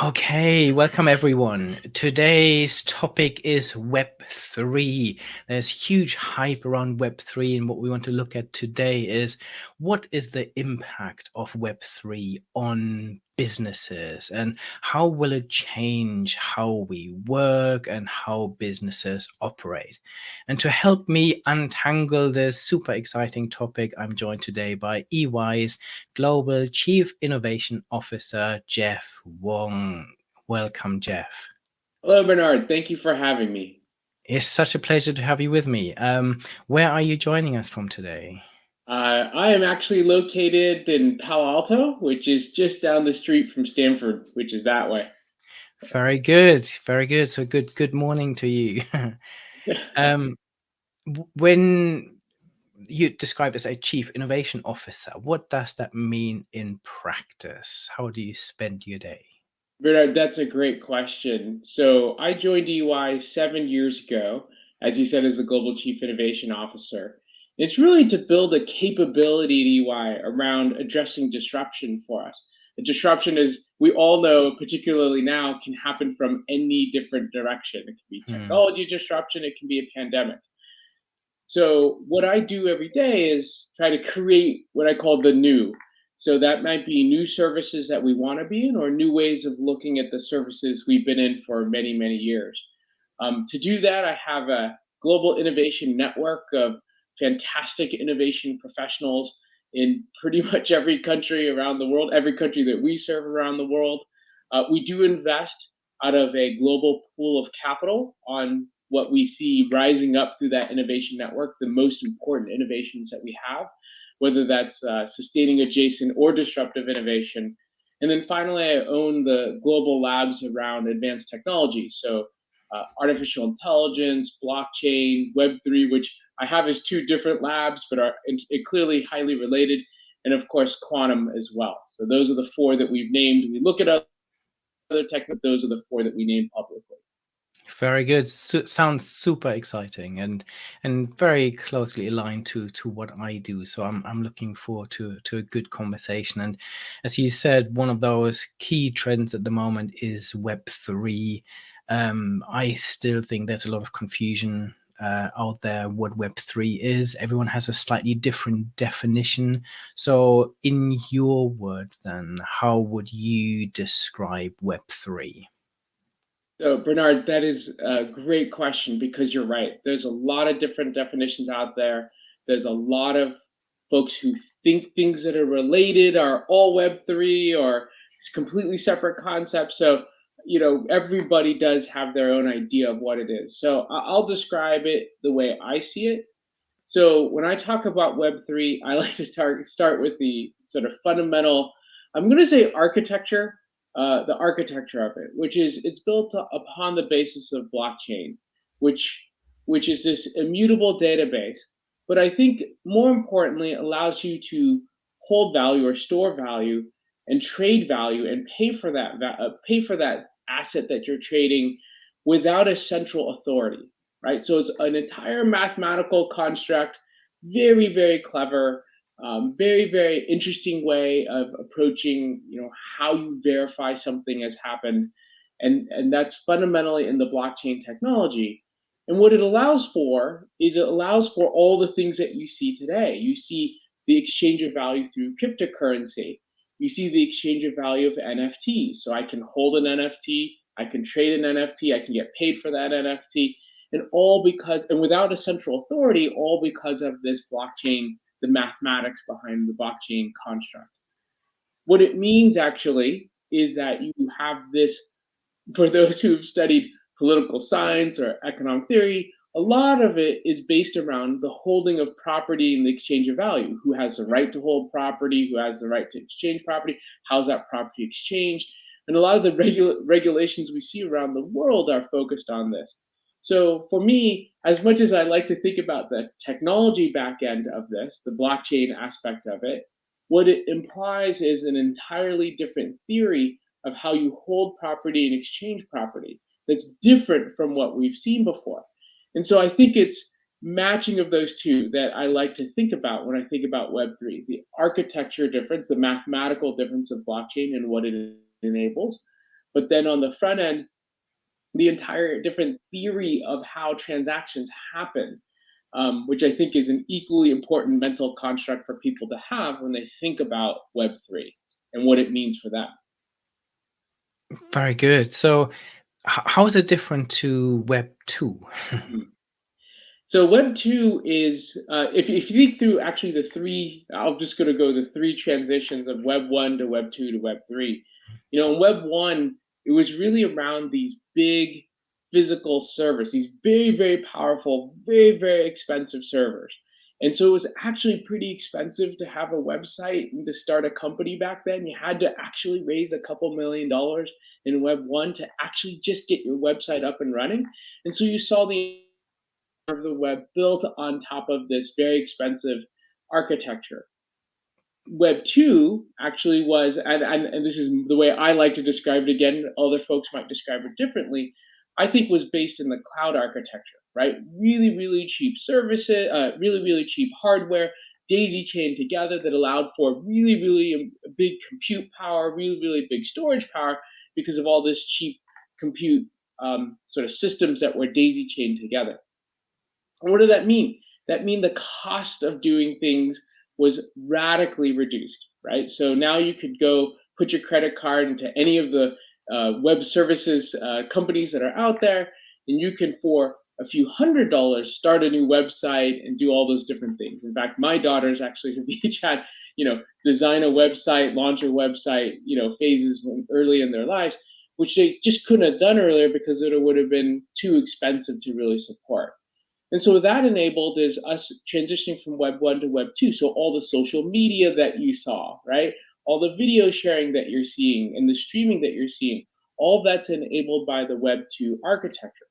Okay, welcome everyone. Today's topic is Web3. There's huge hype around Web3, and what we want to look at today is what is the impact of Web3 on businesses and how will it change how we work and how businesses operate. And to help me untangle this super exciting topic, I'm joined today by EY's Global Chief Innovation Officer, Jeff Wong. Welcome, Jeff. Hello, Bernard. Thank you for having me. It's such a pleasure to have you with me. Where are you joining us from today? I am actually located in Palo Alto, which is just down the street from Stanford, which is that way. Very good, very good. So good morning to you. um, when you describe as a chief innovation officer, what does that mean in practice? How do you spend your day? Bernard, that's a great question. So I joined EY 7 years ago, as you said, as the Global Chief Innovation Officer. It's really to build a capability at EY around addressing disruption for us. And disruption, as we all know, particularly now, can happen from any different direction. It can be Hmm. technology disruption, it can be a pandemic. So what I do every day is try to create what I call the new. So that might be new services that we want to be in, or new ways of looking at the services we've been in for many, many years. To do that, I have a global innovation network of fantastic innovation professionals in pretty much every country around the world, every country that we serve around the world. We do invest out of a global pool of capital on what we see rising up through that innovation network, the most important innovations that we have, whether that's sustaining adjacent or disruptive innovation. And then finally, I own the global labs around advanced technology. So artificial intelligence, blockchain, Web3, which I have as two different labs, but are clearly highly related, and of course, quantum as well. So those are the four that we've named. We look at other tech, but those are the four that we named publicly. Very good. Sounds super exciting and very closely aligned to what I do. So I'm looking forward to a good conversation. And as you said, one of those key trends at the moment is Web3. I still think there's a lot of confusion out there what Web3 is. Everyone has a slightly different definition. So, in your words, then, how would you describe Web3? So, Bernard, that is a great question because you're right. There's a lot of different definitions out there. There's a lot of folks who think things that are related are all Web3 or it's completely separate concepts. So, everybody does have their own idea of what it is. So, I'll describe it the way I see it. So, when I talk about Web3, I like to start with the sort of fundamental, I'm going to say architecture, the architecture of it, which is it's built upon the basis of blockchain, which which is this immutable database. But I think more importantly, allows you to hold value or store value and trade value and pay for that asset that you're trading without a central authority, right? So it's an entire mathematical construct, very, very clever, very, very interesting way of approaching, how you verify something has happened, and that's fundamentally in the blockchain technology. And what it allows for is it allows for all the things that you see today. You see the exchange of value through cryptocurrency. You see the exchange of value of NFTs. So I can hold an NFT, I can trade an NFT, I can get paid for that NFT, and all because, and without a central authority, all because of this blockchain, the mathematics behind the blockchain construct. What it means actually is that you have this, for those who've studied political science or economic theory, a lot of it is based around the holding of property and the exchange of value. Who has the right to hold property? Who has the right to exchange property? How's that property exchanged? And a lot of the regulations we see around the world are focused on this. So for me, as much as I like to think about the technology back end of this, the blockchain aspect of it, what it implies is an entirely different theory of how you hold property and exchange property that's different from what we've seen before. And so I think it's matching of those two that I like to think about when I think about Web3, the architecture difference, the mathematical difference of blockchain and what it enables, But then on the front end, the entire different theory of how transactions happen, which I think is an equally important mental construct for people to have when they think about Web3 and what it means for them. Very good. So, how is it different to Web 2? Mhm. So Web 2 is, if you think through actually the three, I'm just going to go the three transitions of Web 1 to Web 2 to Web 3. In Web 1, it was really around these big physical servers, these very, very powerful, very, very expensive servers. And so it was actually pretty expensive to have a website and to start a company back then. You had to actually raise a couple $1 million in Web 1 to actually just get your website up and running. And so you saw the of the web built on top of this very expensive architecture. Web 2 actually was, and this is the way I like to describe it again, other folks might describe it differently, I think was based in the cloud architecture, right? Really, really cheap services, really, really cheap hardware, daisy chained together that allowed for really, really big compute power, really, really big storage power because of all this cheap compute sort of systems that were daisy chained together. What did that mean? That mean the cost of doing things was radically reduced, right? So now you could go put your credit card into any of the web services companies that are out there, and you can, for a few $100s, start a new website and do all those different things. In fact, my daughters actually have each had, design a website, launch a website, phases early in their lives, which they just couldn't have done earlier because it would have been too expensive to really support. And so what that enabled is us transitioning from Web 1 to Web 2. So all the social media that you saw, right? All the video sharing that you're seeing and the streaming that you're seeing, all that's enabled by the Web 2 architecture.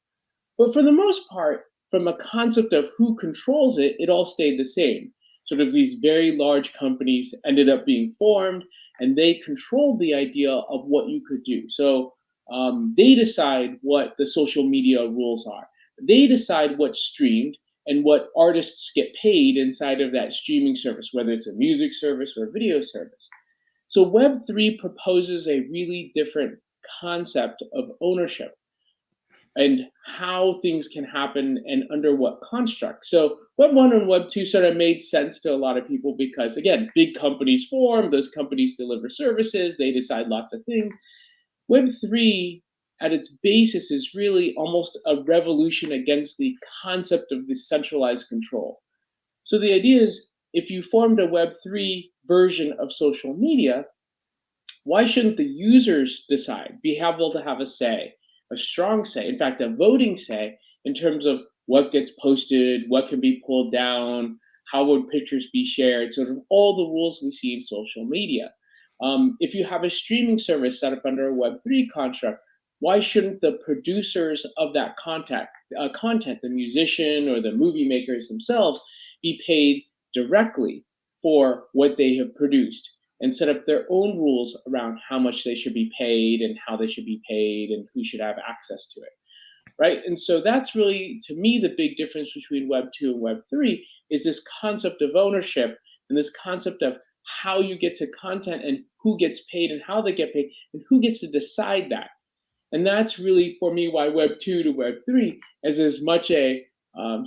But for the most part, from a concept of who controls it, it all stayed the same. Sort of these very large companies ended up being formed, and they controlled the idea of what you could do. So they decide what the social media rules are. They decide what's streamed and what artists get paid inside of that streaming service, whether it's a music service or a video service. So Web3 proposes a really different concept of ownership and how things can happen and under what construct. So Web 1 and Web 2 sort of made sense to a lot of people because, again, big companies form, those companies deliver services, they decide lots of things. Web 3 at its basis is really almost a revolution against the concept of this centralized control. So the idea is, if you formed a Web 3 version of social media, why shouldn't the users decide, be able to have a say, a strong say, in fact, a voting say in terms of what gets posted, what can be pulled down, how would pictures be shared, sort of all the rules we see in social media. If you have a streaming service set up under a Web3 construct, why shouldn't the producers of that content, the musician or the movie makers themselves, be paid directly for what they have produced and set up their own rules around how much they should be paid and how they should be paid and who should have access to it, right? And so that's really, to me, the big difference between Web 2 and Web 3 is this concept of ownership and this concept of how you get to content and who gets paid and how they get paid and who gets to decide that. And that's really, for me, why Web 2 to Web 3 is as much a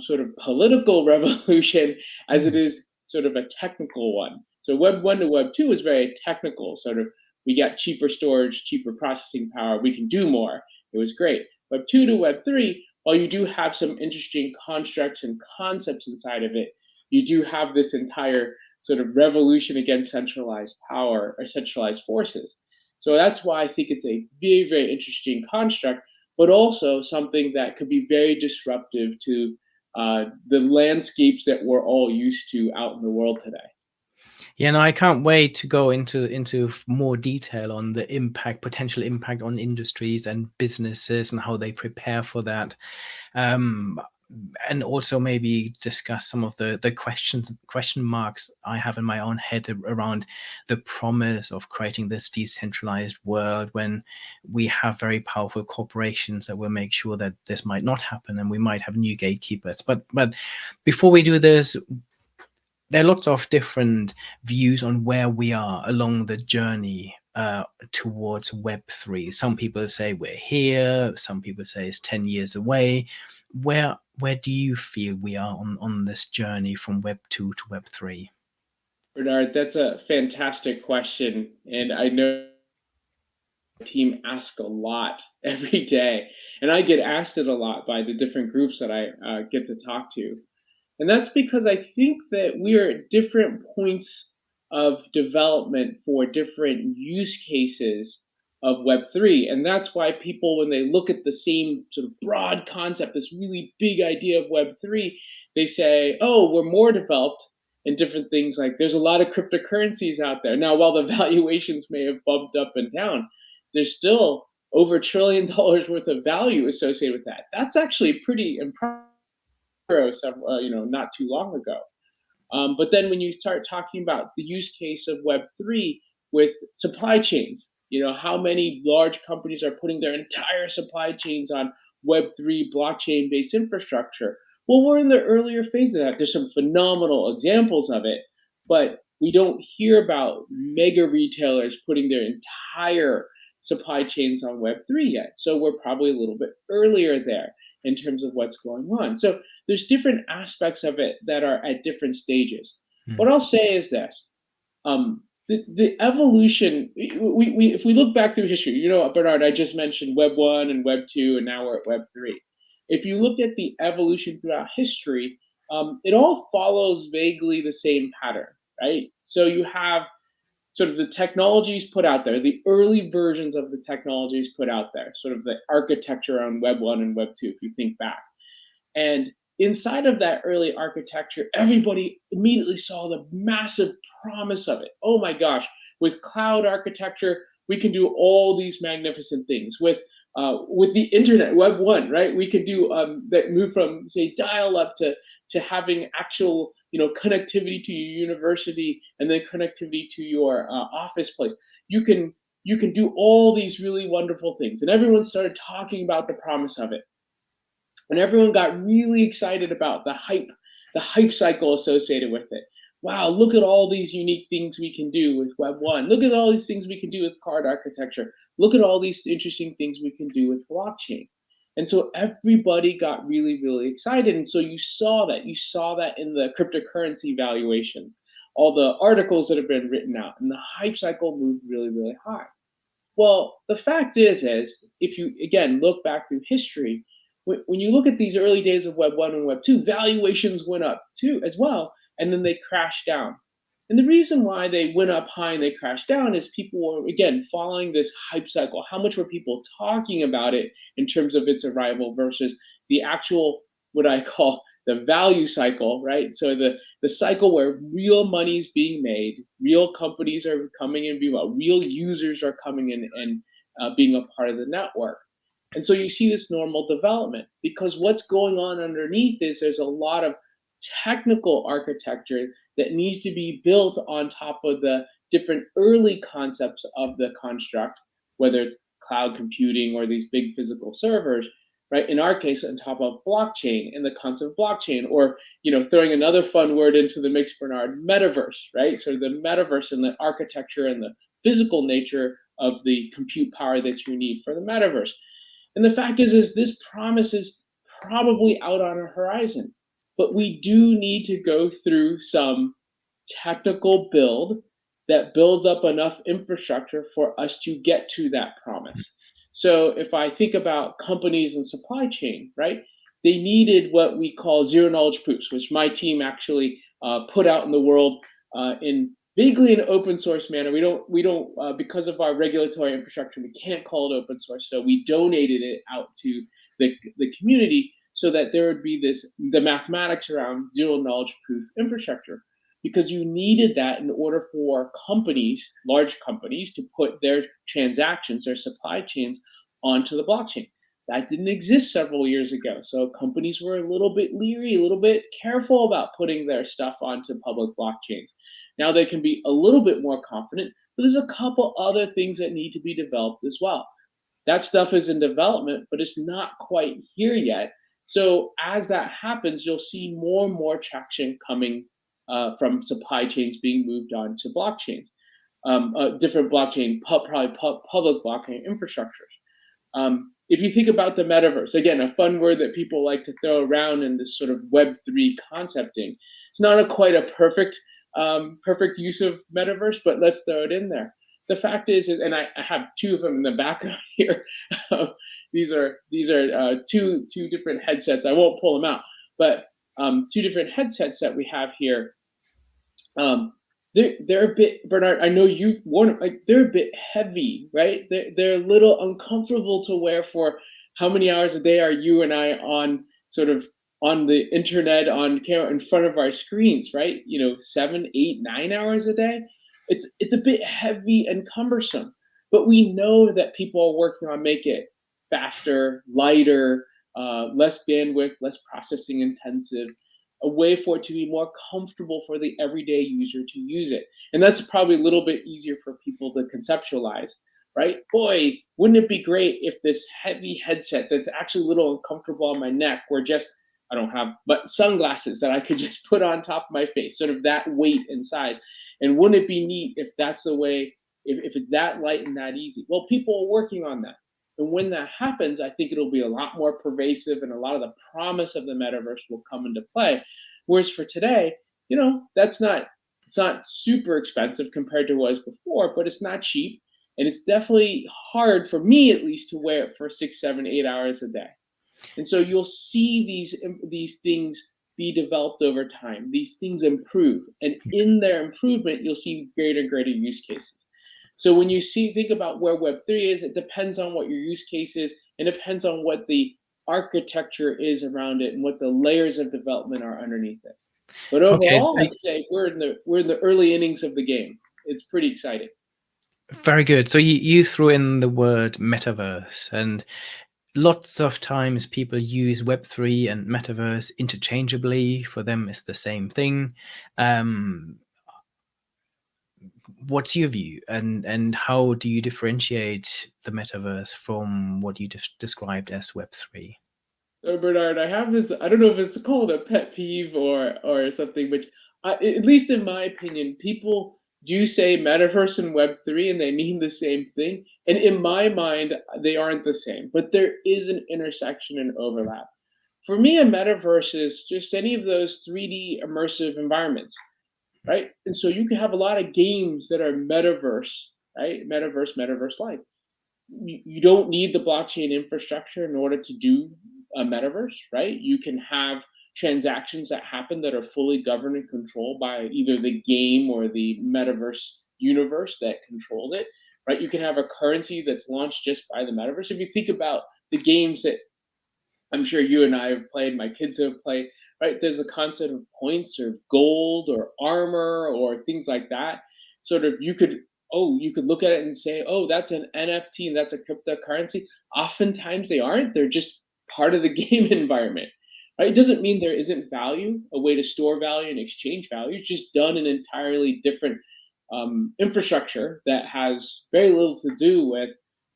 sort of political revolution as it Mm. is sort of a technical one. So Web 1 to Web 2 is very technical, sort of, we got cheaper storage, cheaper processing power, we can do more. It was great. Web 2 to Web 3, while you do have some interesting constructs and concepts inside of it, you do have this entire sort of revolution against centralized power or centralized forces. So that's why I think it's a very, very interesting construct, but also something that could be very disruptive to the landscapes that we're all used to out in the world today. Yeah, no, I can't wait to go into more detail on the impact, potential impact on industries and businesses and how they prepare for that. Um, and also maybe discuss some of the question marks I have in my own head around the promise of creating this decentralized world when we have very powerful corporations that will make sure that this might not happen, and we might have new gatekeepers. But before we do this, there are lots of different views on where we are along the journey towards Web3? Some people say we're here. Some people say it's 10 years away. Where do you feel we are on this journey from Web 2 to Web3? Bernard, that's a fantastic question. And I know the team asks a lot every day. And I get asked it a lot by the different groups that I get to talk to. And that's because I think that we are at different points of development for different use cases of Web3. And that's why people, when they look at the same sort of broad concept, this really big idea of Web3, they say, oh, we're more developed in different things. Like there's a lot of cryptocurrencies out there. Now, while the valuations may have bumped up and down, there's still over $1 trillion worth of value associated with that. That's actually pretty impressive not too long ago. But then when you start talking about the use case of Web3 with supply chains, how many large companies are putting their entire supply chains on Web3 blockchain based infrastructure? Well, we're in the earlier phase of that. There's some phenomenal examples of it, but we don't hear about mega retailers putting their entire supply chains on Web3 yet. So we're probably a little bit earlier there in terms of what's going on. So there's different aspects of it that are at different stages. What I'll say is this: the evolution. If we look back through history, Bernard, I just mentioned Web 1 and Web 2, and now we're at Web 3. If you look at the evolution throughout history, it all follows vaguely the same pattern, right? So you have sort of the technologies put out there, the early versions of the technologies put out there, sort of the architecture on Web 1 and Web 2, if you think back. And inside of that early architecture, everybody immediately saw the massive promise of it. Oh my gosh, with cloud architecture, we can do all these magnificent things. With the internet, Web 1, right? We could do that move from, say, dial-up to having actual connectivity to your university and then connectivity to your office place. You can do all these really wonderful things, and everyone started talking about the promise of it, and everyone got really excited about the hype cycle associated with it. Wow, look at all these unique things we can do with Web 1. Look at all these things we can do with card architecture. Look at all these interesting things we can do with blockchain. And so everybody got really, really excited. And so you saw that. You saw that in the cryptocurrency valuations, all the articles that have been written out, and the hype cycle moved really, really high. Well, the fact is if you, again, look back through history, when you look at these early days of Web 1 and Web 2, valuations went up too, as well, and then they crashed down. And the reason why they went up high and they crashed down is people were, again, following this hype cycle. How much were people talking about it in terms of its arrival versus the actual, what I call the value cycle, right? So the cycle where real money is being made, real companies are coming in, real users are coming in and being a part of the network. And so you see this normal development, because what's going on underneath is there's a lot of technical architecture that needs to be built on top of the different early concepts of the construct, whether it's cloud computing or these big physical servers, right? In our case, on top of blockchain and the concept of blockchain, or throwing another fun word into the mix, Bernard, metaverse, right? So the metaverse and the architecture and the physical nature of the compute power that you need for the metaverse. And the fact is this promise is probably out on a horizon, but we do need to go through some technical build that builds up enough infrastructure for us to get to that promise. So if I think about companies and supply chain, right, they needed what we call zero knowledge proofs, which my team actually put out in the world in vaguely an open source manner. We don't because of our regulatory infrastructure, we can't call it open source. So we donated it out to the community so that there would be the mathematics around zero knowledge proof infrastructure, because you needed that in order for companies, large companies, to put their transactions, their supply chains onto the blockchain. That didn't exist several years ago. So companies were a little bit leery, a little bit careful about putting their stuff onto public blockchains. Now they can be a little bit more confident, but there's a couple other things that need to be developed as well. That stuff is in development, but it's not quite here yet. So as that happens, you'll see more and more traction coming from supply chains being moved on to blockchains. different blockchain, probably public blockchain infrastructures. If you think about the metaverse, again, a fun word that people like to throw around in this sort of Web3 concepting, it's not quite a perfect perfect use of metaverse, but let's throw it in there. The fact is, and I have two of them in the background here. These are two different headsets. I won't pull them out, but two different headsets that we have here. They're a bit, Bernard. I know you've worn them. Like, they're a bit heavy, right? They're a little uncomfortable to wear. For how many hours a day are you and I on sort of on the internet, on camera, in front of our screens, right? 7, 8, 9 hours a day. It's a bit heavy and cumbersome, but we know that people are working on make it faster, lighter, less bandwidth, less processing intensive, a way for it to be more comfortable for the everyday user to use it. And that's probably a little bit easier for people to conceptualize, right? Boy, wouldn't it be great if this heavy headset that's actually a little uncomfortable on my neck were just, I don't have, but sunglasses that I could just put on top of my face, sort of that weight and size. And wouldn't it be neat if that's the way, if it's that light and that easy? Well, people are working on that. And when that happens, I think it'll be a lot more pervasive, and a lot of the promise of the metaverse will come into play. Whereas for today, it's not super expensive compared to what it was before, but it's not cheap. And it's definitely hard, for me at least, to wear it for 6, 7, 8 hours a day. And so you'll see these things be developed over time. These things improve. And in their improvement, you'll see greater and greater use cases. So when you think about where Web3 is, it depends on what your use case is, and it depends on what the architecture is around it and what the layers of development are underneath it. But overall, I'd say we're in the early innings of the game. It's pretty exciting. Very good. So you threw in the word metaverse, and lots of times people use Web3 and metaverse interchangeably. For them, it's the same thing. What's your view, and how do you differentiate the metaverse from what you described as Web3? So Bernard, I have this. I don't know if it's called a pet peeve or something, but at least in my opinion, people do say metaverse and Web3, and they mean the same thing. And in my mind, they aren't the same, but there is an intersection and overlap. For me, a metaverse is just any of those 3D immersive environments, right? And so you can have a lot of games that are metaverse, right? Metaverse like. You don't need the blockchain infrastructure in order to do a metaverse, right? You can have transactions that happen that are fully governed and controlled by either the game or the metaverse universe that controls it, right? You can have a currency that's launched just by the metaverse. If you think about the games that I'm sure you and I have played, my kids have played, right? There's a concept of points or gold or armor or things like that. Sort of, you could look at it and say, oh, that's an NFT and that's a cryptocurrency. Oftentimes they aren't. They're just part of the game environment. Right? It doesn't mean there isn't value, a way to store value and exchange value. It's just done in entirely different infrastructure that has very little to do with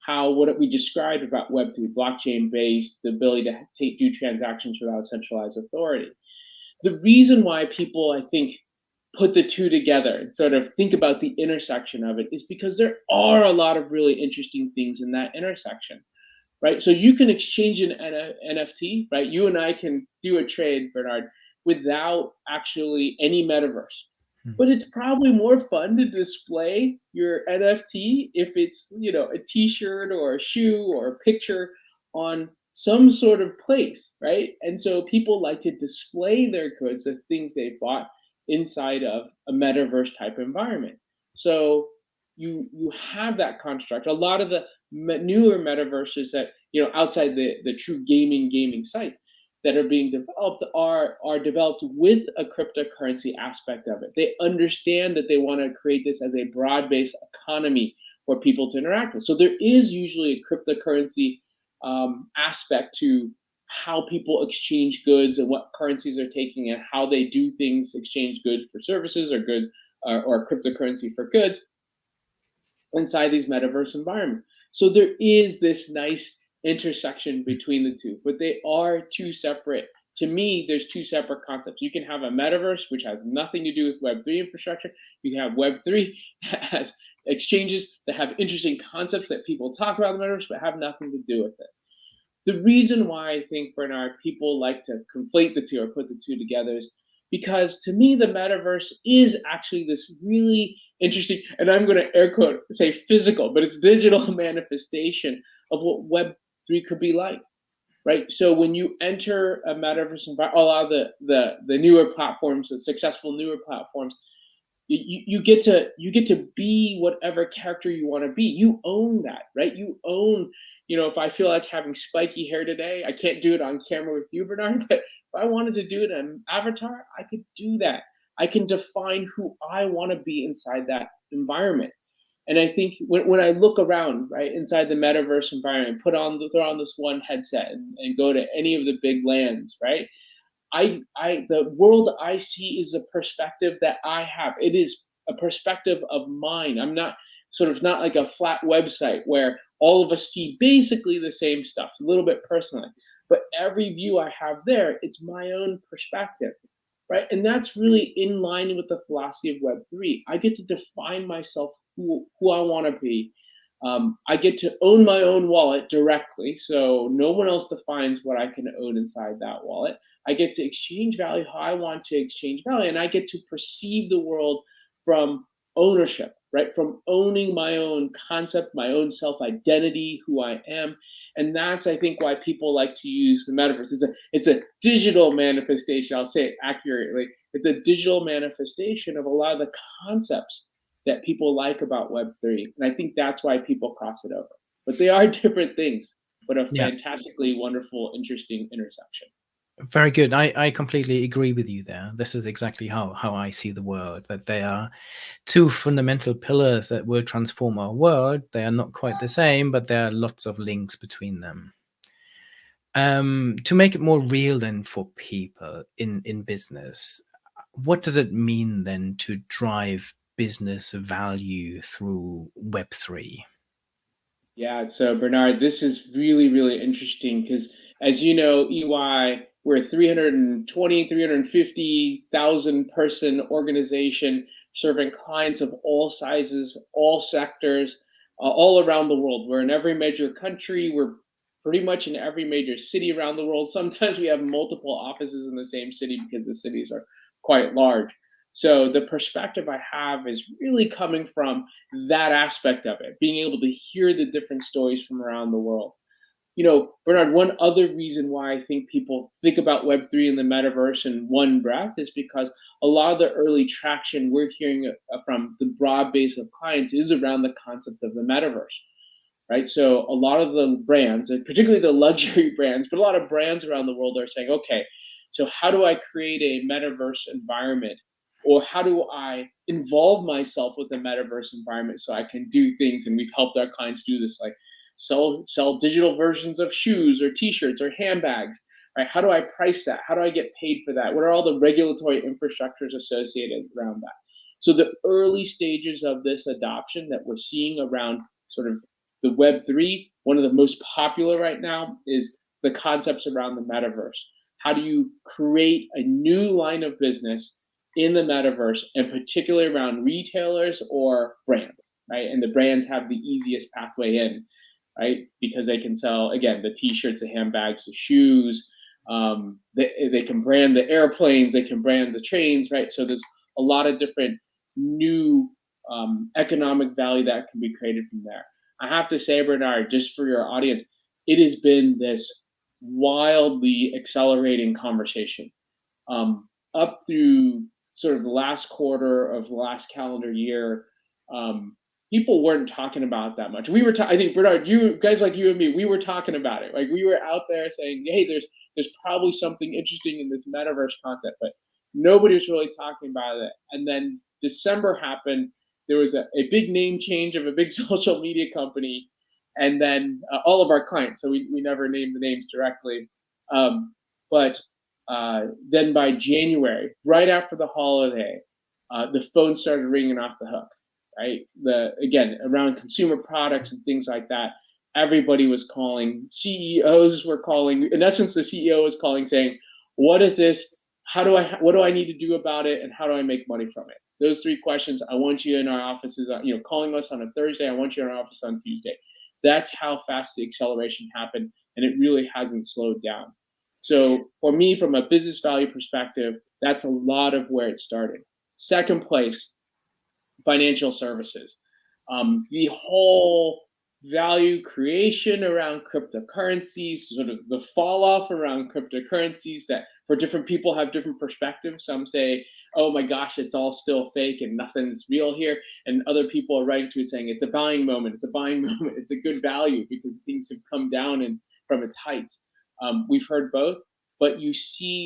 what we described about Web3, blockchain based, the ability to do transactions without centralized authority. The reason why people, I think, put the two together and sort of think about the intersection of it is because there are a lot of really interesting things in that intersection, right? So you can exchange an NFT, right? You and I can do a trade, Bernard, without actually any metaverse. But it's probably more fun to display your NFT if it's, a t-shirt or a shoe or a picture on some sort of place, right? And so people like to display their goods, the things they bought, inside of a metaverse type environment. So you have that construct. A lot of the newer metaverses that, outside the true gaming sites that are being developed are developed with a cryptocurrency aspect of it. They understand that they want to create this as a broad-based economy for people to interact with. So there is usually a cryptocurrency aspect to how people exchange goods and what currencies are taking and how they do things, exchange goods for services or or cryptocurrency for goods inside these metaverse environments. So there is this nice intersection between the two, but they are two separate. To me, there's two separate concepts. You can have a metaverse, which has nothing to do with Web3 infrastructure. You can have Web3 that has exchanges that have interesting concepts that people talk about in the metaverse but have nothing to do with it. The reason why I think, Bernard, people like to conflate the two or put the two together is because to me, the metaverse is actually this really interesting, and I'm going to air quote say physical, but it's digital manifestation of what Web3 could be like, right? So when you enter a metaverse environment, a lot of the newer platforms, the successful newer platforms, you get to be whatever character you want to be. You own that, right? You own, if I feel like having spiky hair today, I can't do it on camera with you, Bernard, but if I wanted to do it in an avatar, I could do that. I can define who I want to be inside that environment. And I think when I look around, right, inside the metaverse environment, throw on this one headset and go to any of the big lands, right? The world I see is a perspective that I have. It is a perspective of mine. I'm not not like a flat website where all of us see basically the same stuff, a little bit personally. But every view I have there, it's my own perspective, right? And that's really in line with the philosophy of Web3. I get to define myself who I want to be. I get to own my own wallet directly, so no one else defines what I can own inside that wallet. I get to exchange value how I want to exchange value, and I get to perceive the world from ownership, right? From owning my own concept, my own self identity, who I am. And that's, I think, why people like to use the metaverse. It's a digital manifestation. I'll say it accurately. It's a digital manifestation of a lot of the concepts that people like about Web3. And I think that's why people cross it over. But they are different things, but a Yeah. fantastically wonderful, interesting intersection. Very good. I completely agree with you there. This is exactly how I see the world, that they are two fundamental pillars that will transform our world. They are not quite the same, but there are lots of links between them. To make it more real then for people in business, what does it mean then to drive business value through Web3? Yeah, so Bernard, this is really, really interesting because as you know, EY, we're a 350,000 person organization serving clients of all sizes, all sectors, all around the world. We're in every major country. We're pretty much in every major city around the world. Sometimes we have multiple offices in the same city because the cities are quite large. So the perspective I have is really coming from that aspect of it, being able to hear the different stories from around the world. Bernard, one other reason why I think people think about Web3 and the metaverse in one breath is because a lot of the early traction we're hearing from the broad base of clients is around the concept of the metaverse, right? So a lot of the brands, and particularly the luxury brands, but a lot of brands around the world are saying, okay, so how do I create a metaverse environment? Or how do I involve myself with the metaverse environment so I can do things? And we've helped our clients do this, like sell digital versions of shoes or t-shirts or handbags, right? How do I price that? How do I get paid for that? What are all the regulatory infrastructures associated around that? So the early stages of this adoption that we're seeing around sort of the Web3, one of the most popular right now is the concepts around the metaverse. How do you create a new line of business in the metaverse, and particularly around retailers or brands, right? And the brands have the easiest pathway in, right? Because they can sell, again, the t-shirts, the handbags, the shoes. They can brand the airplanes, they can brand the trains, right? So there's a lot of different new economic value that can be created from there. I have to say, Bernard, just for your audience, it has been this wildly accelerating conversation. Up through sort of the last quarter of the last calendar year, people weren't talking about that much. We were, I think, Bernard, you guys like you and me, we were talking about it. Like we were out there saying, hey, there's probably something interesting in this metaverse concept, but nobody was really talking about it. And then December happened. There was a big name change of a big social media company, and then all of our clients. So we never named the names directly, but then by January, right after the holiday, the phone started ringing off the hook, right? Again, around consumer products and things like that, everybody was calling. CEOs were calling. In essence, the CEO was calling saying, what is this? What do I need to do about it? And how do I make money from it? those 3 questions. I want you in our offices, calling us on a Thursday. I want you in our office on Tuesday. That's how fast the acceleration happened, and it really hasn't slowed down. So for me, from a business value perspective, that's a lot of where it started. Second place, financial services. The whole value creation around cryptocurrencies, sort of the fall off around cryptocurrencies, that for different people have different perspectives. Some say, oh my gosh, it's all still fake and nothing's real here. And other people are writing to it saying it's a buying moment, it's a buying moment, it's a good value because things have come down and from its heights. We've heard both, but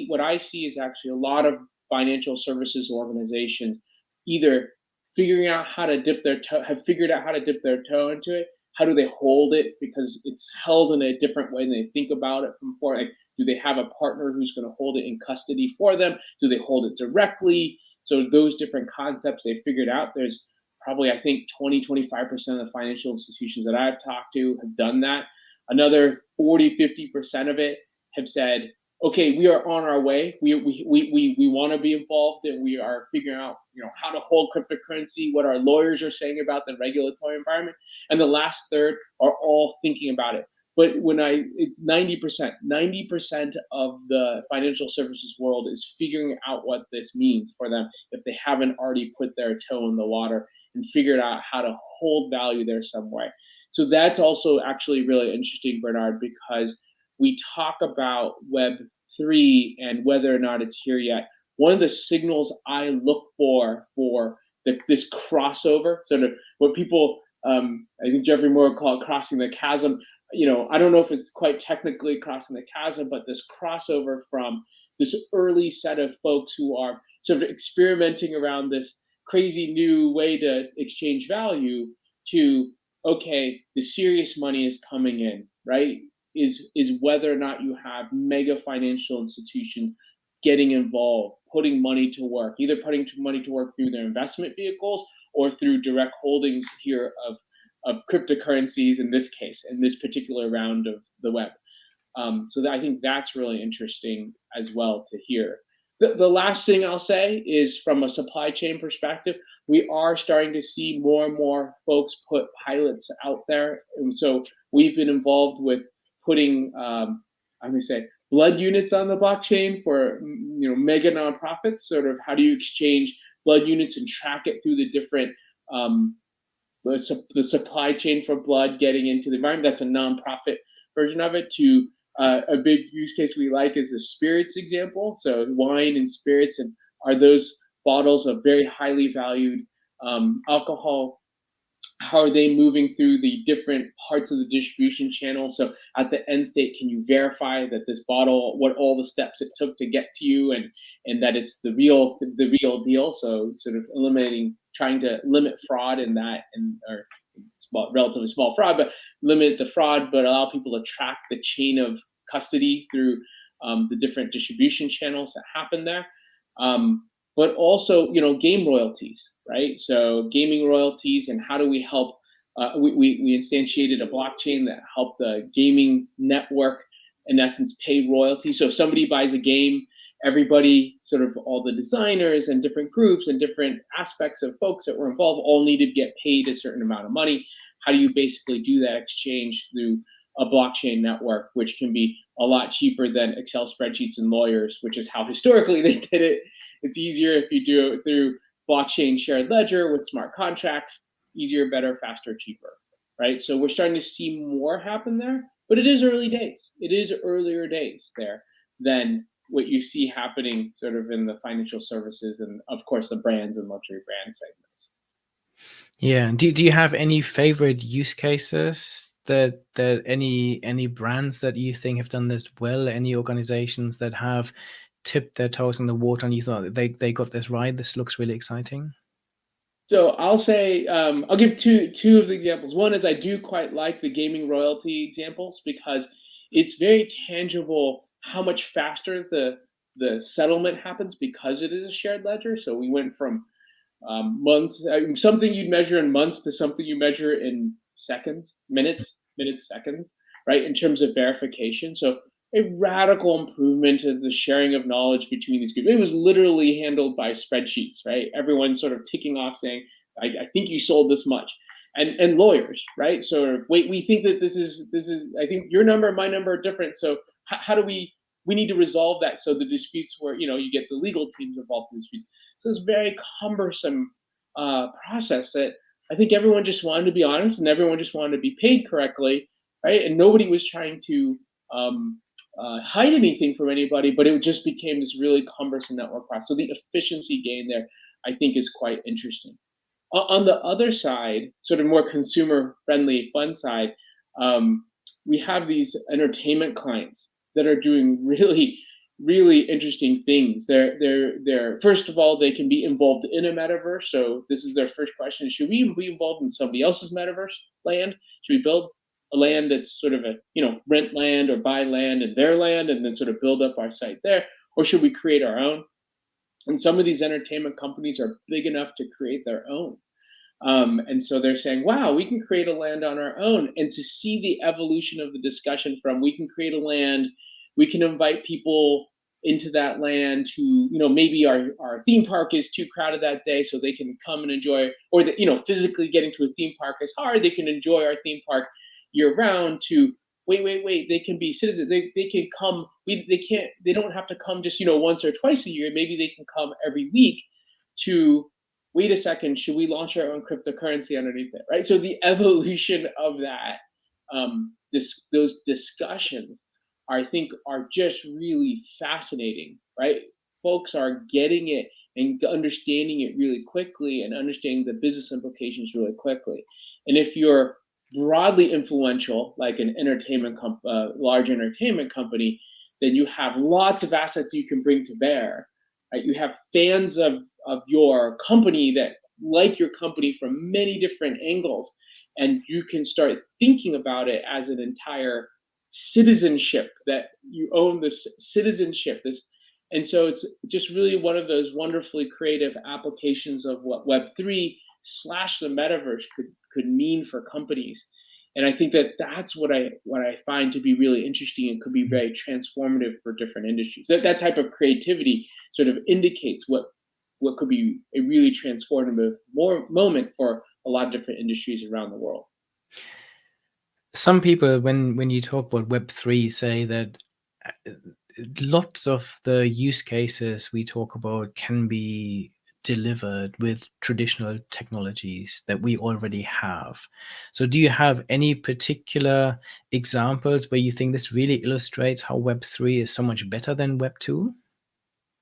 what I see is actually a lot of financial services organizations either figuring out how to dip their toe, have figured out how to dip their toe into it. How do they hold it? Because it's held in a different way than they think about it from before. Like, do they have a partner who's going to hold it in custody for them? Do they hold it directly? So those different concepts they figured out. There's probably, I think, 20, 25% of the financial institutions that I've talked to have done that. Another 40, 50% of it have said, okay, we are on our way. We want to be involved, and we are figuring out, how to hold cryptocurrency, what our lawyers are saying about the regulatory environment. And the last third are all thinking about it. But it's 90% of the financial services world is figuring out what this means for them if they haven't already put their toe in the water and figured out how to hold value there some way. So that's also actually really interesting, Bernard, because we talk about Web3 and whether or not it's here yet. One of the signals I look for this crossover, sort of what people, I think Jeffrey Moore called crossing the chasm. I don't know if it's quite technically crossing the chasm, but this crossover from this early set of folks who are sort of experimenting around this crazy new way to exchange value to, okay, the serious money is coming in, right? Is whether or not you have mega financial institutions getting involved, putting money to work, either putting money to work through their investment vehicles or through direct holdings here of cryptocurrencies in this case, in this particular round of the web. So I think that's really interesting as well to hear. The last thing I'll say is from a supply chain perspective, we are starting to see more and more folks put pilots out there. And so we've been involved with putting, I'm going to say, blood units on the blockchain for mega nonprofits. Sort of how do you exchange blood units and track it through the different the supply chain for blood getting into the environment. That's a nonprofit version of it. To a big use case we like is the spirits example. So wine and spirits, and are those bottles of very highly valued alcohol, how are they moving through the different parts of the distribution channel? So at the end state, can you verify that this bottle, what all the steps it took to get to you, and that it's the real deal? So sort of trying to limit fraud in that, or relatively small fraud, but limit the fraud, but allow people to track the chain of custody through the different distribution channels that happen there. But also, game royalties, right? So gaming royalties, and how do we help? We instantiated a blockchain that helped the gaming network, in essence, pay royalties. So if somebody buys a game, everybody, sort of all the designers and different groups and different aspects of folks that were involved all needed to get paid a certain amount of money. How do you basically do that exchange through a blockchain network, which can be a lot cheaper than Excel spreadsheets and lawyers, which is how historically they did it. It's easier if you do it through blockchain shared ledger with smart contracts. Easier, better, faster, cheaper, right? So we're starting to see more happen there, but it is early days. It is earlier days there than what you see happening sort of in the financial services and, of course, the brands and luxury brand segments. Yeah. Do you have any favorite use cases that any brands that you think have done this well? Any organizations that have tipped their toes in the water and you thought they got this right? This looks really exciting. So I'll say I'll give two of the examples. One is I do quite like the gaming royalty examples because it's very tangible how much faster the settlement happens because it is a shared ledger. So we went from months, something you'd measure in months to something you measure in seconds, minutes, seconds, right? In terms of verification. So a radical improvement to the sharing of knowledge between these groups. It was literally handled by spreadsheets, right? Everyone sort of ticking off saying, I think you sold this much. And lawyers, right? Sort of, wait, we think that this is, I think your number and my number are different. So how do we need to resolve that, so the disputes where, you get the legal teams involved in disputes. So it's a very cumbersome process that I think everyone just wanted to be honest, and everyone just wanted to be paid correctly, right? And nobody was trying to um, hide anything from anybody, but it just became this really cumbersome network process. So the efficiency gain there, I think, is quite interesting. On the other side, sort of more consumer friendly, fun side, um, we have these entertainment clients that are doing really, really interesting things. They're first of all, they can be involved in a metaverse. So this is their first question: should we be involved in somebody else's metaverse land? Should we build a land that's sort of a rent land or buy land in their land and then sort of build up our site there, or should we create our own? And some of these entertainment companies are big enough to create their own. And so they're saying, wow, we can create a land on our own. And to see the evolution of the discussion from we can create a land, we can invite people into that land who, maybe our theme park is too crowded that day, so they can come and enjoy, or that, physically getting to a theme park is hard, they can enjoy our theme park year round, to wait, they can be citizens. They can come, they don't have to come just, once or twice a year. Maybe they can come every week to wait a second, should we launch our own cryptocurrency underneath it, right? So the evolution of that, those discussions, I think, are just really fascinating, right? Folks are getting it and understanding it really quickly, and understanding the business implications really quickly. And if you're broadly influential, like an large entertainment company, then you have lots of assets you can bring to bear. Right? You have fans of your company that like your company from many different angles, and you can start thinking about it as an entire citizenship, that you own this citizenship, this. And so it's just really one of those wonderfully creative applications of what Web3 slash the metaverse could mean for companies. And I think that that's what I find to be really interesting, and could be very transformative for different industries. That type of creativity sort of indicates what could be a really transformative moment for a lot of different industries around the world. Some people, when you talk about Web3, say that uh, lots of the use cases we talk about can be delivered with traditional technologies that we already have. So do you have any particular examples where you think this really illustrates how Web3 is so much better than Web2?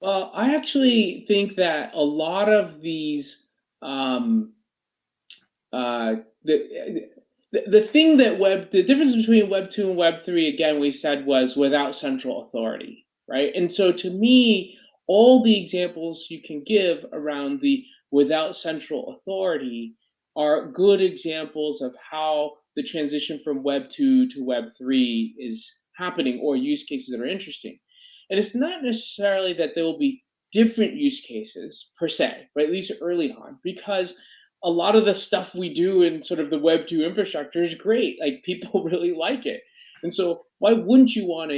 Well, I actually think that a lot of these um, uh, the thing that the difference between Web 2 and Web 3, again, we said, was without central authority, right? And so to me, all the examples you can give around the without central authority are good examples of how the transition from Web 2 to Web 3 is happening, or use cases that are interesting. And it's not necessarily that there will be different use cases per se, but at least early on, because a lot of the stuff we do in sort of the Web 2 infrastructure is great. Like, people really like it. And so why wouldn't you want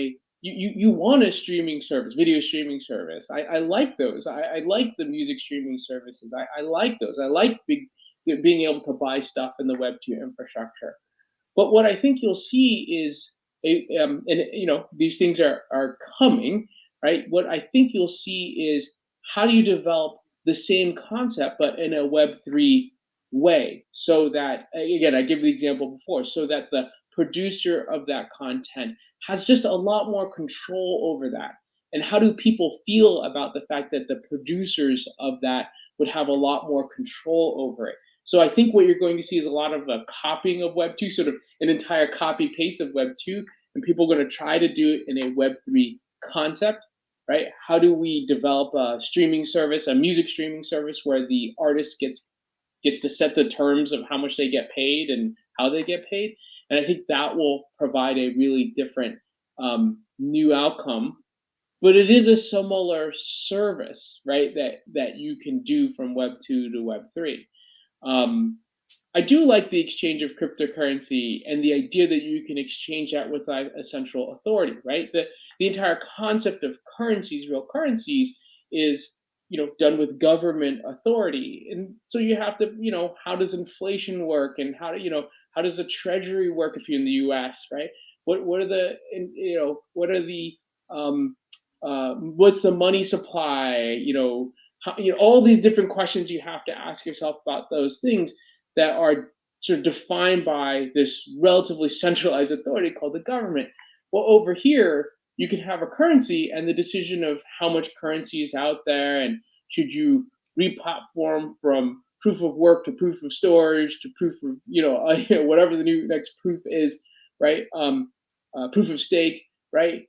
you want a streaming service, video streaming service? I like those. I like the music streaming services. I like those. I like being able to buy stuff in the Web 2 infrastructure. But what I think you'll see is and these things are coming, right? What I think you'll see is, how do you develop the same concept but in a Web 3 way, so that, again, I give the example before, so that the producer of that content has just a lot more control over that. And how do people feel about the fact that the producers of that would have a lot more control over it? So I think what you're going to see is a lot of a copying of Web 2, sort of an entire copy paste of Web 2, and people are going to try to do it in a Web 3 concept, right? How do we develop a streaming service, a music streaming service, where the artist gets to set the terms of how much they get paid and how they get paid? And I think that will provide a really different, new outcome. But it is a similar service, right? That you can do from Web 2 to Web 3. Um, I do like the exchange of cryptocurrency and the idea that you can exchange that without a central authority, right? The entire concept of currencies, real currencies, is done with government authority, and so you have to how does inflation work, and how does the treasury work if you're in the U.S., right? What are the what are the um, what's the money supply? All these different questions you have to ask yourself about those things that are sort of defined by this relatively centralized authority called the government. Well, over here, you can have a currency, and the decision of how much currency is out there, and should you replatform from proof of work to proof of storage to proof of whatever the new next proof is, right? Proof of stake, right?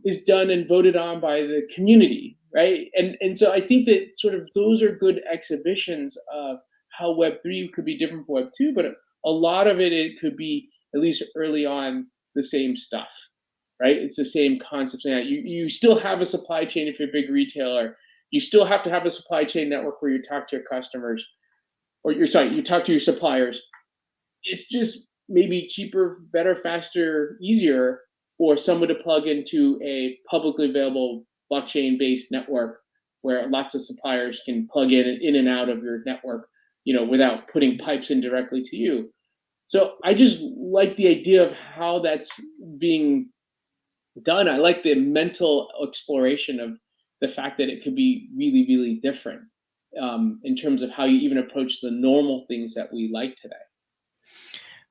Is done and voted on by the community, right? And so I think that sort of those are good exhibitions of how Web3 could be different from Web2, but a lot of it could be, at least early on, the same stuff, right? It's the same concepts. Now, you still have a supply chain if you're a big retailer. You still have to have a supply chain network where you talk to your customers, or you talk to your suppliers. It's just maybe cheaper, better, faster, easier for someone to plug into a publicly available blockchain-based network where lots of suppliers can plug in and out of your network, without putting pipes in directly to you. So I just like the idea of how that's being done. I like the mental exploration of the fact that it could be really, really different, in terms of how you even approach the normal things that we like today.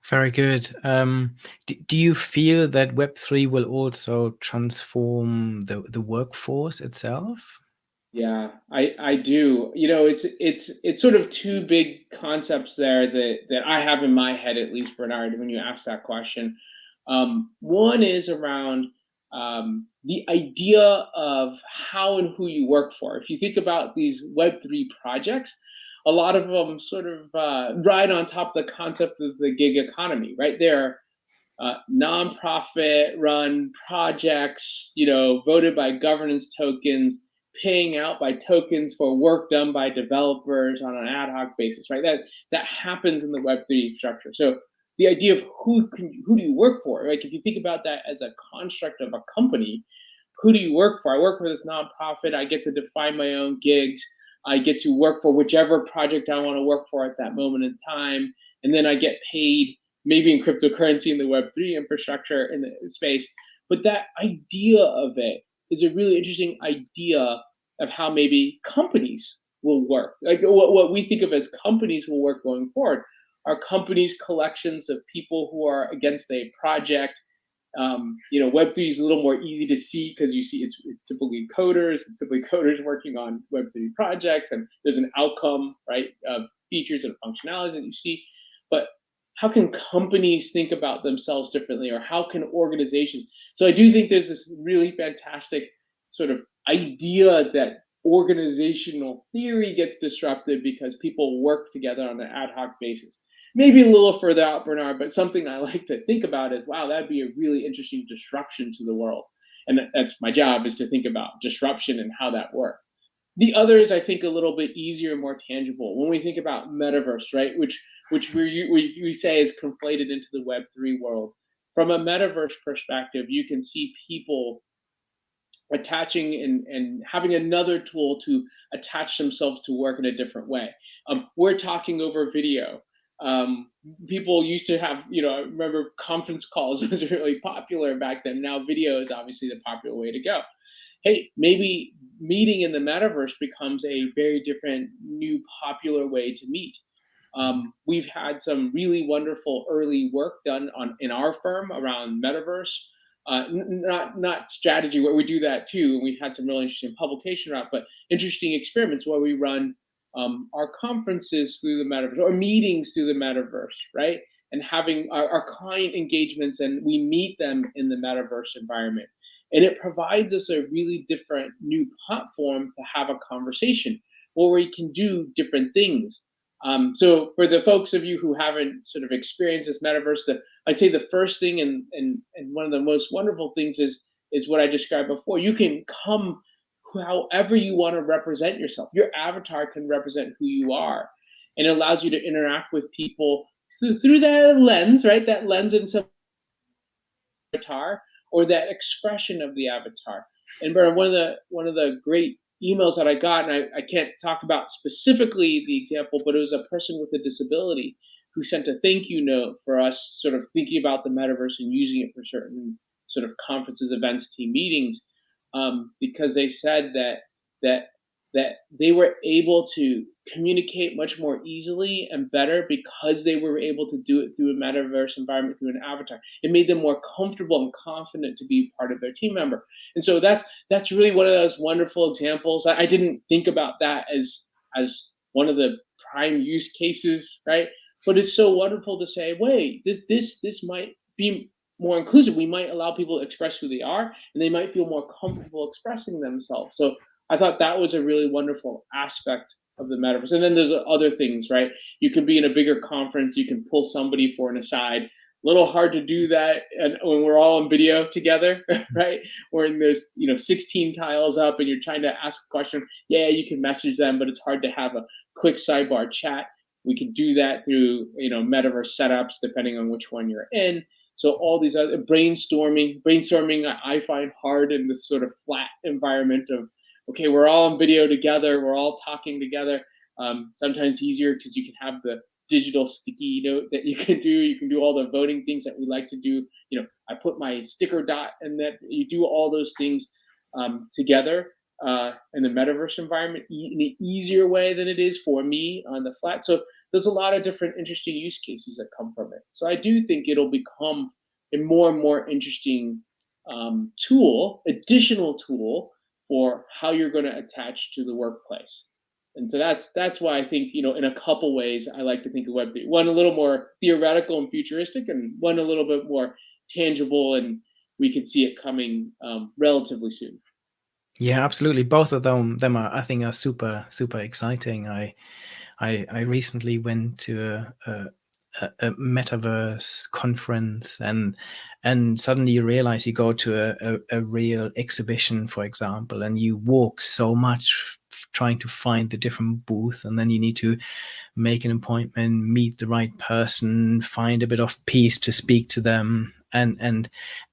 Very good. Do you feel that Web3 will also transform the workforce itself? Yeah, I do. It's sort of two big concepts there that I have in my head, at least, Bernard, when you ask that question. One is around the idea of how and who you work for. If you think about these Web3 projects, a lot of them sort of ride on top of the concept of the gig economy, right? They're nonprofit run projects, voted by governance tokens, paying out by tokens for work done by developers on an ad hoc basis, right? That happens in the Web3 infrastructure. So the idea of who do you work for? Like, if you think about that as a construct of a company, who do you work for? I work for this nonprofit. I get to define my own gigs. I get to work for whichever project I want to work for at that moment in time, and then I get paid, maybe in cryptocurrency in the Web3 infrastructure in the space. But that idea of it is a really interesting idea of how maybe companies will work. Like, what we think of as companies will work going forward are companies collections of people who are against a project. Web3 is a little more easy to see because you see it's typically coders. It's simply coders working on Web3 projects, and there's an outcome, right, of features and functionalities that you see. But how can companies think about themselves differently, or how can organizations? So I do think there's this really fantastic sort of idea that organizational theory gets disrupted because people work together on an ad hoc basis. Maybe a little further out, Bernard, but something I like to think about is, wow, that'd be a really interesting disruption to the world. And that's my job, is to think about disruption and how that works. The other is, I think, a little bit easier and more tangible. When we think about metaverse, right, which we say is conflated into the Web3 world. From a metaverse perspective, you can see people attaching and having another tool to attach themselves to work in a different way. We're talking over video. People used to have, I remember conference calls was really popular back then. Now video is obviously the popular way to go. Hey, maybe meeting in the metaverse becomes a very different, new, popular way to meet. We've had some really wonderful early work done in our firm around metaverse. Not strategy, where we do that too, and we've had some really interesting publication around, but interesting experiments where we run our conferences through the metaverse, or meetings through the metaverse, right? And having our client engagements, and we meet them in the metaverse environment. And it provides us a really different new platform to have a conversation where we can do different things. So for the folks of you who haven't sort of experienced this metaverse, I'd say the first thing, and one of the most wonderful things is what I described before. You can come however you want to represent yourself. Your avatar can represent who you are. and it allows you to interact with people through that lens, right? That lens and some avatar or that expression of the avatar. And Bernard, one of the great emails that I got, and I can't talk about specifically the example, but it was a person with a disability who sent a thank you note for us sort of thinking about the metaverse and using it for certain sort of conferences, events, team meetings, because they said that that they were able to communicate much more easily and better because they were able to do it through a metaverse environment, through an avatar. It made them more comfortable and confident to be part of their team member. And so that's really one of those wonderful examples. I didn't think about that as one of the prime use cases, right? But it's so wonderful to say, wait, this might be more inclusive. We might allow people to express who they are, and they might feel more comfortable expressing themselves. So I thought that was a really wonderful aspect of the metaverse. And then there's other things, right? You can be in a bigger conference, you can pull somebody for an aside. A little hard to do that and when we're all in video together, right? When there's 16 tiles up and you're trying to ask a question. Yeah, you can message them, but it's hard to have a quick sidebar chat. We can do that through metaverse setups depending on which one you're in. So all these other brainstorming I find hard in this sort of flat environment of, okay, we're all on video together, we're all talking together. Sometimes easier because you can have the digital sticky note that you can do. You can do all the voting things that we like to do. I put my sticker dot, and that you do all those things together in the metaverse environment in an easier way than it is for me on the flat. So there's a lot of different interesting use cases that come from it. So I do think it'll become a more and more interesting additional tool for how you're going to attach to the workplace. And so that's why I think, in a couple ways, I like to think of Web3. One a little more theoretical and futuristic, and one a little bit more tangible, and we could see it coming relatively soon. Yeah, absolutely. Both of them are, I think, are super, super exciting. I recently went to a metaverse conference, and suddenly you realize you go to a real exhibition, for example, and you walk so much trying to find the different booth, and then you need to make an appointment, meet the right person, find a bit of peace to speak to them, and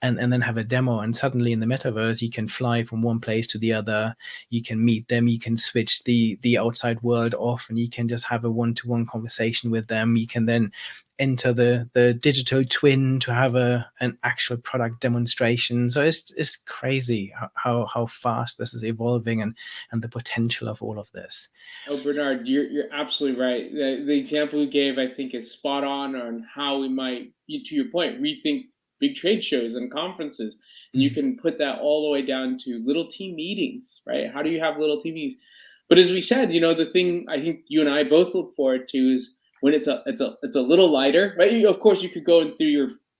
then have a demo. And suddenly in the metaverse, you can fly from one place to the other, you can meet them, you can switch the outside world off, and you can just have a one-to-one conversation with them. You can then enter the digital twin to have an actual product demonstration. So it's crazy how fast this is evolving, and the potential of all of this. Oh, Bernard, you're absolutely right. The example you gave, I think, is spot on how we might, to your point, rethink big trade shows and conferences. And you can put that all the way down to little team meetings, right? How do you have little team meetings? But as we said, the thing I think you and I both look forward to is when it's a little lighter, right? Of course, you could go in through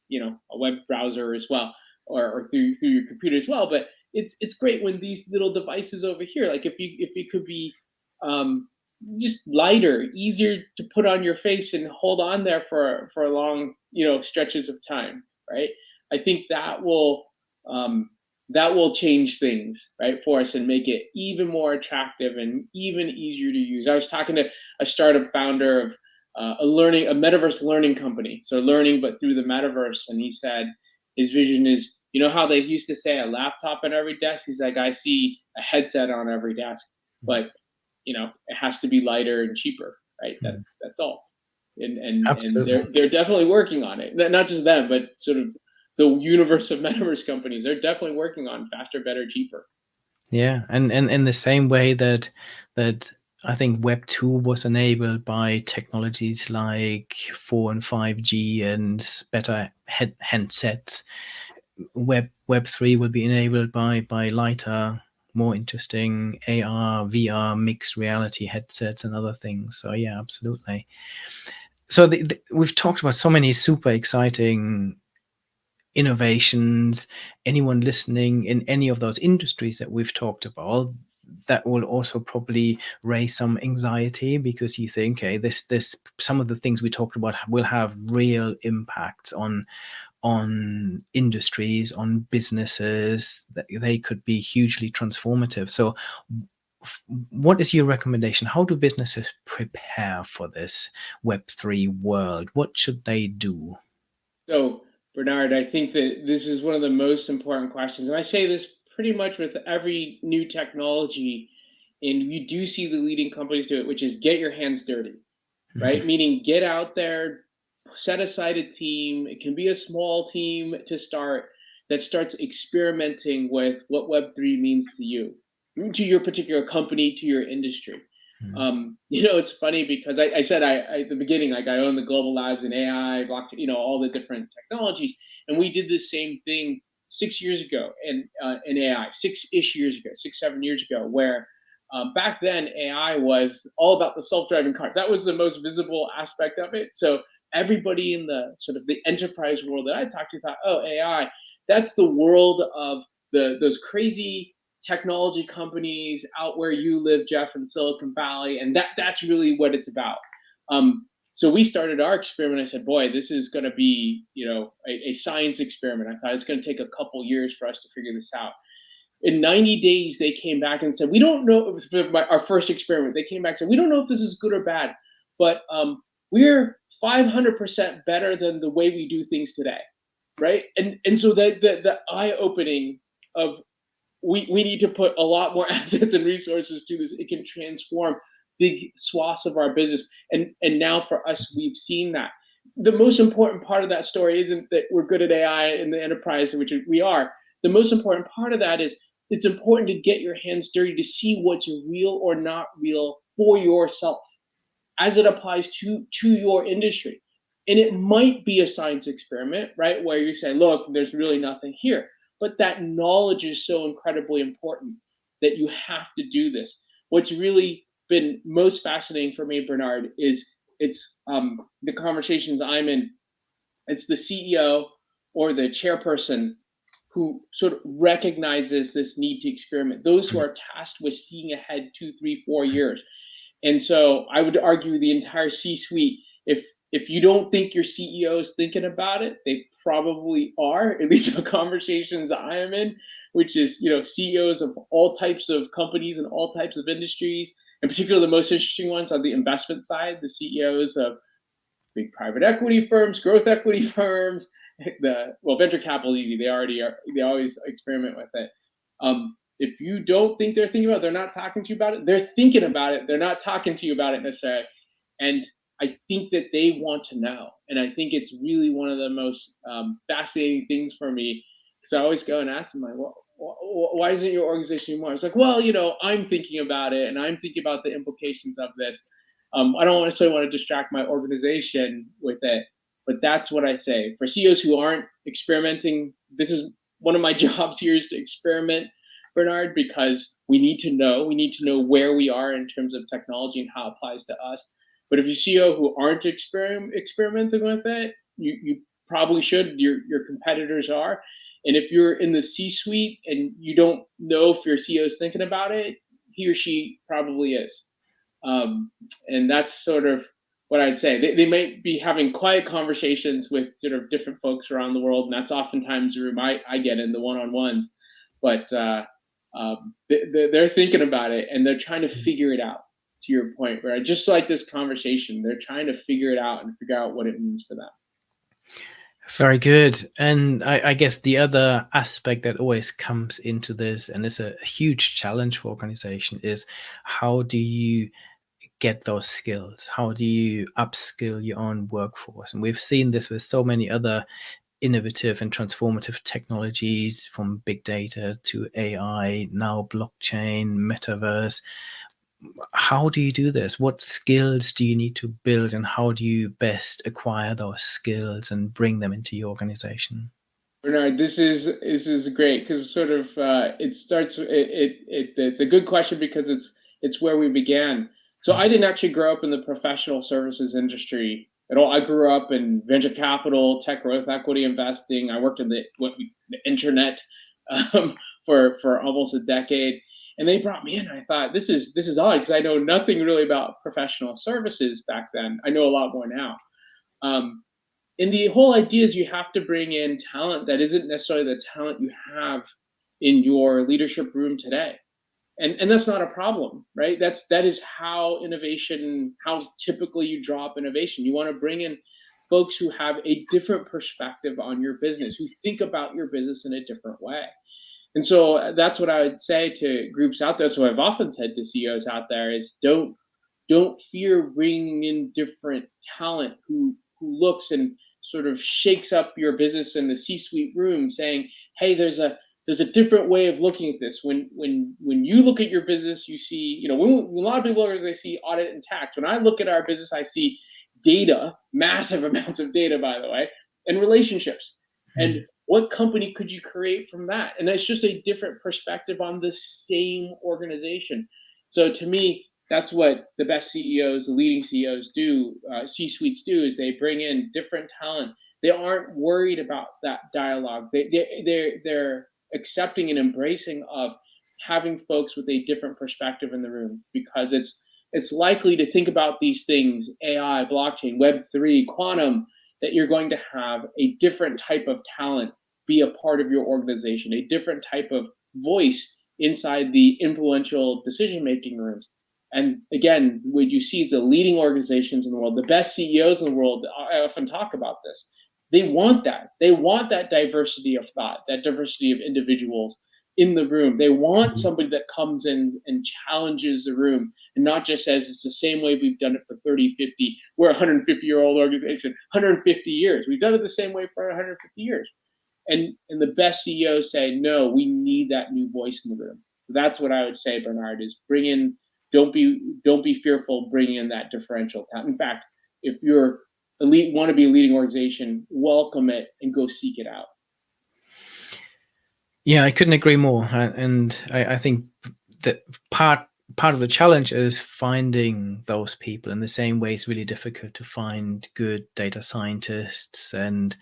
your a web browser as well, or through your computer as well. But it's great when these little devices over here, like if you could be just lighter, easier to put on your face and hold on there for long stretches of time, right? I think that will change things, right, for us and make it even more attractive and even easier to use. I was talking to a startup founder of a metaverse learning company, so learning but through the metaverse, and he said his vision is, how they used to say a laptop on every desk. He's like, I see a headset on every desk, but it has to be lighter and cheaper, right? That's all. And they're definitely working on it. Not just them, but sort of the universe of metaverse companies. They're definitely working on faster, better, cheaper. Yeah, and in the same way that I think Web 2 was enabled by technologies like 4 and 5G and better handsets, Web 3 will be enabled by lighter, more interesting AR, VR, mixed reality headsets and other things. So yeah, absolutely. So we've talked about so many super exciting innovations. Anyone listening in any of those industries that we've talked about, that will also probably raise some anxiety, because you think, okay, this some of the things we talked about will have real impacts on industries, on businesses, that they could be hugely transformative. So what is your recommendation? How do businesses prepare for this Web3 world? What should they do? So, Bernard, I think that this is one of the most important questions. And I say this pretty much with every new technology, and you do see the leading companies do it, which is get your hands dirty, right? Meaning get out there, set aside a team. It can be a small team to start that starts experimenting with what Web3 means to you, to your particular company, to your industry. It's funny because I said at the beginning, like I own the global labs in AI, blockchain, all the different technologies, and we did the same thing 6 years ago in AI, 6-ish years ago, 6-7 years ago, where back then AI was all about the self-driving cars. That was the most visible aspect of it. So everybody in the sort of the enterprise world that I talked to thought, oh, AI, that's the world of those crazy technology companies out where you live, Jeff, in Silicon Valley, and that's really what it's about. So we started our experiment. I said, boy, this is going to be, a science experiment. I thought it's going to take a couple years for us to figure this out. In 90 days, they came back and said, we don't know. It was our first experiment. They came back and said, we don't know if this is good or bad, but we're 500% better than the way we do things today, right? And so the eye opening of we need to put a lot more assets and resources to this. It can transform big swaths of our business. And now for us, we've seen that. The most important part of that story isn't that we're good at AI in the enterprise, which we are. The most important part of that is it's important to get your hands dirty to see what's real or not real for yourself as it applies to your industry. And it might be a science experiment, right? Where you say, look, there's really nothing here. But that knowledge is so incredibly important that you have to do this. What's really been most fascinating for me, Bernard, is it's the conversations I'm in. It's the CEO or the chairperson who sort of recognizes this need to experiment. Those who are tasked with seeing ahead 2, 3, 4 years. And so I would argue the entire C-suite, if you don't think your CEO is thinking about it, they probably are, at least the conversations I am in, which is, CEOs of all types of companies and all types of industries, in particular, the most interesting ones on the investment side, the CEOs of big private equity firms, growth equity firms, venture capital is easy. They already are. They always experiment with it. If you don't think they're thinking about it, they're not talking to you about it. They're thinking about it. They're not talking to you about it necessarily. And I think that they want to know. And I think it's really one of the most fascinating things for me because I always go and ask them, like, well, why isn't your organization more? It's like, well, I'm thinking about it and I'm thinking about the implications of this. I don't necessarily want to distract my organization with it, but that's what I say. For CEOs who aren't experimenting, this is one of my jobs here is to experiment, Bernard, because we need to know where we are in terms of technology and how it applies to us. But if you CEO who aren't experimenting with it, you probably should. Your competitors are. And if you're in the C-suite and you don't know if your CEO is thinking about it, he or she probably is. And that's sort of what I'd say. They might be having quiet conversations with sort of different folks around the world, and that's oftentimes the room I get in the one-on-ones. But they're thinking about it and they're trying to figure it out. To your point, right? Just like this conversation, they're trying to figure it out and figure out what it means for them. Very good. And I guess the other aspect that always comes into this, and is a huge challenge for organization, is how do you get those skills? How do you upskill your own workforce? And we've seen this with so many other innovative and transformative technologies, from big data to AI, now blockchain, metaverse. How do you do this? What skills do you need to build, and how do you best acquire those skills and bring them into your organization? Bernard, this is great because sort of it starts. It's a good question because it's where we began. So I didn't actually grow up in the professional services industry at all. I grew up in venture capital, tech growth equity investing. I worked in the internet for almost a decade, and they brought me in. I thought this is odd because I know nothing really about professional services back then. I know a lot more now. And the whole idea is you have to bring in talent that isn't necessarily the talent you have in your leadership room today. And that's not a problem, right? That is how innovation, how typically you draw up innovation. You want to bring in folks who have a different perspective on your business, who think about your business in a different way. And so that's what I would say to groups out there. So I've often said to CEOs out there is don't fear bringing in different talent who looks and sort of shakes up your business in the C-suite room, saying, "Hey, there's a different way of looking at this. When you look at your business, you see, when a lot of people they see audit and tax. When I look at our business, I see data, massive amounts of data, by the way, and relationships. And what company could you create from that? And it's just a different perspective on the same organization. So to me, that's what the best CEOs, the leading CEOs do, C-suites do, is they bring in different talent. They aren't worried about that dialogue. They're accepting and embracing of having folks with a different perspective in the room, because it's likely to think about these things, AI, blockchain, Web3, quantum, that you're going to have a different type of talent be a part of your organization, a different type of voice inside the influential decision-making rooms. And again, what you see is the leading organizations in the world, the best CEOs in the world, I often talk about this. They want that. They want that diversity of thought, that diversity of individuals in the room. They want somebody that comes in and challenges the room and not just says it's the same way we've done it for 30, 50. We're a 150-year-old organization, 150 years. We've done it the same way for 150 years. And the best CEOs say, no, we need that new voice in the room. That's what I would say, Bernard, is bring in, don't be fearful bringing in that differential talent. In fact, if you're want to be a leading organization, welcome it and go seek it out. Yeah, I couldn't agree more. And I think that part of the challenge is finding those people. In the same way, it's really difficult to find good data scientists and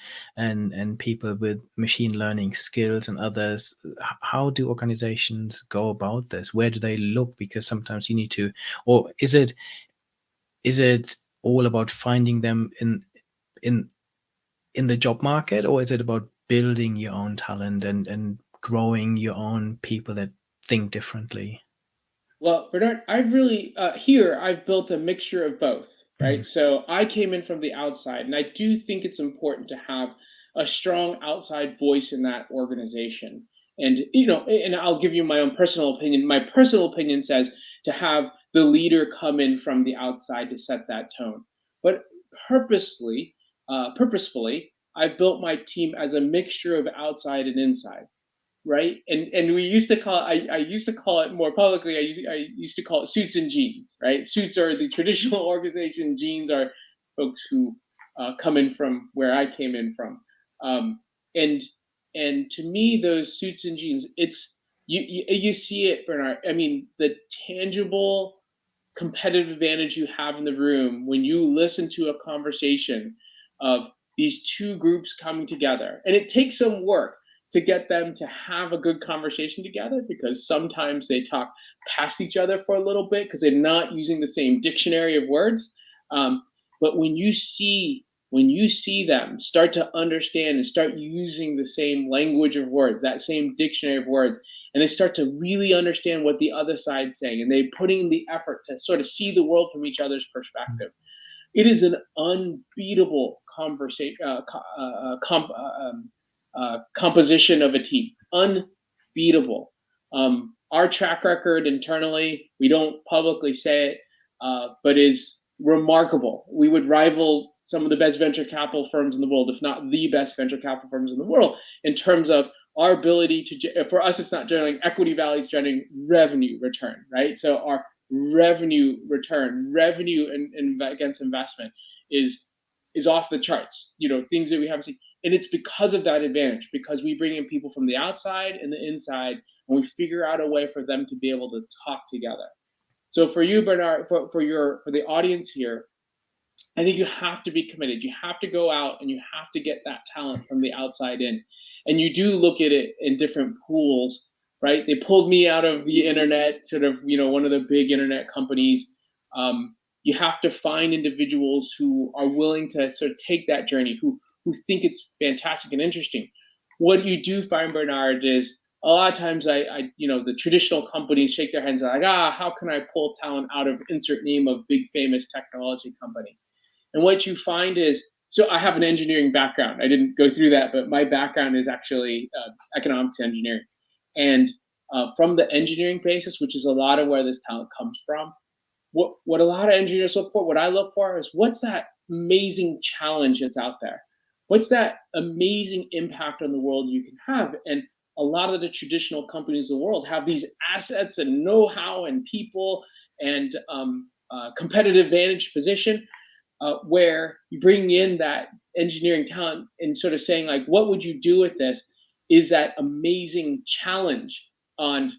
people with machine learning skills and others. How do organizations go about this? Where do they look? Because sometimes you need to, or is it all about finding them in the job market, or is it about building your own talent and growing your own people that think differently? Well, Bernard, I've really I've built a mixture of both, right? So I came in from the outside, and I do think it's important to have a strong outside voice in that organization. And and I'll give you my own personal opinion. My personal opinion says to have the leader come in from the outside to set that tone. But purposefully, I built my team as a mixture of outside and inside, right? And we used to call it, I used to call it more publicly, I used to call it suits and jeans, right? Suits are the traditional organization, jeans are folks who come in from where I came in from. Um, and and to me, those suits and jeans, it's you see it, Bernard. I mean, the tangible competitive advantage you have in the room when you listen to a conversation of these two groups coming together. And it takes some work to get them to have a good conversation together, because sometimes they talk past each other for a little bit because they're not using the same dictionary of words. But when you see them start to understand and start using the same language of words, that same dictionary of words, and they start to really understand what the other side's saying, and they putting in the effort to sort of see the world from each other's perspective, it is an unbeatable conversation, composition of a team. Unbeatable. Our track record internally, we don't publicly say it, but is remarkable. We would rival some of the best venture capital firms in the world, if not the best venture capital firms in the world, in terms of our ability to, for us, it's not generating equity value, it's generating revenue return, right? So our revenue return, revenue against investment is off the charts, things that we haven't seen. And it's because of that advantage, because we bring in people from the outside and the inside, and we figure out a way for them to be able to talk together. So for you, Bernard, for the audience here, I think you have to be committed. You have to go out and you have to get that talent from the outside in. And you do look at it in different pools, right? They pulled me out of the internet, sort of, one of the big internet companies. You have to find individuals who are willing to sort of take that journey, who think it's fantastic and interesting. What you do find, Bernard, is a lot of times the traditional companies shake their heads like, how can I pull talent out of insert name of big famous technology company? And what you find is, so I have an engineering background. I didn't go through that, but my background is actually economics engineering. And from the engineering basis, which is a lot of where this talent comes from, what a lot of engineers look for, what I look for is, what's that amazing challenge that's out there? What's that amazing impact on the world you can have? And a lot of the traditional companies of the world have these assets and know-how and people and competitive advantage position, where you bring in that engineering talent and sort of saying like, what would you do with this? Is that amazing challenge on,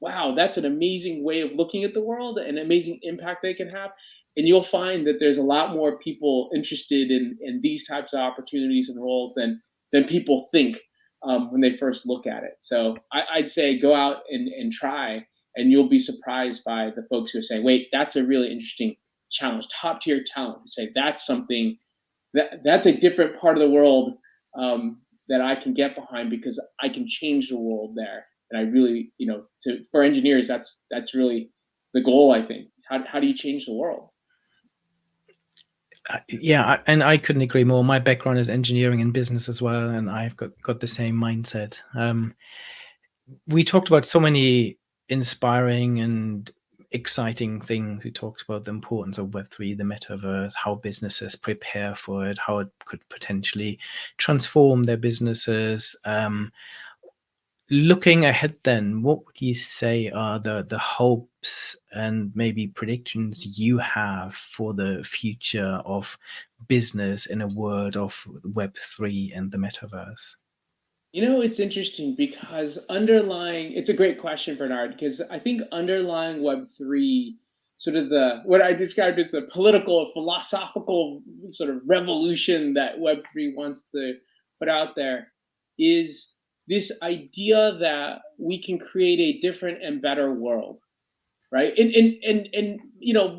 wow, that's an amazing way of looking at the world, an amazing impact they can have. And you'll find that there's a lot more people interested in these types of opportunities and roles than people think when they first look at it. So I'd say go out and try, and you'll be surprised by the folks who are saying, wait, that's a really interesting challenge, top tier talent, who say that's something that's a different part of the world that I can get behind because I can change the world there. And I really, for engineers, that's really the goal, I think. How do you change the world? Yeah, and I couldn't agree more. My background is engineering and business as well, and I've got the same mindset. We talked about so many inspiring and exciting things. We talked about the importance of Web3, the metaverse, how businesses prepare for it, how it could potentially transform their businesses. Looking ahead then, what would you say are the hopes and maybe predictions you have for the future of business in a world of Web3 and the metaverse? It's interesting because it's a great question, Bernard, because I think underlying Web3, sort of what I described as the political, philosophical sort of revolution that Web3 wants to put out there, is this idea that we can create a different and better world, right? And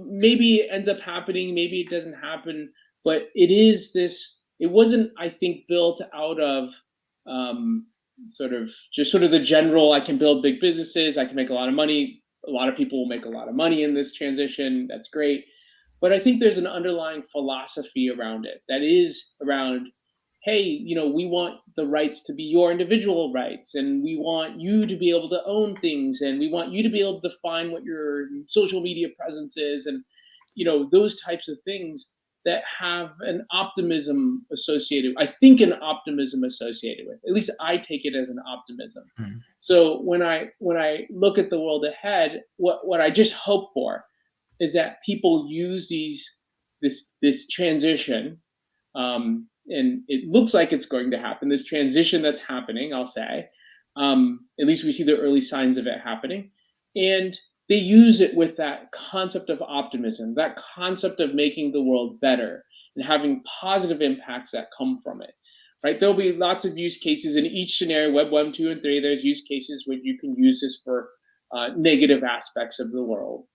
maybe it ends up happening, maybe it doesn't happen, but it wasn't, I think, built out of sort of the general, I can build big businesses, I can make a lot of money, a lot of people will make a lot of money in this transition, that's great. But I think there's an underlying philosophy around it that is around, hey, we want the rights to be your individual rights, and we want you to be able to own things, and we want you to be able to define what your social media presence is, and those types of things that have an optimism associated, I think an optimism associated with, at least I take it as an optimism. Mm. So when I look at the world ahead, what I just hope for is that people use this transition, and it looks like it's going to happen, this transition that's happening, I'll say, at least we see the early signs of it happening, and they use it with that concept of optimism, that concept of making the world better and having positive impacts that come from it, right? There'll be lots of use cases in each scenario, Web 1, 2, and 3, there's use cases where you can use this for negative aspects of the world.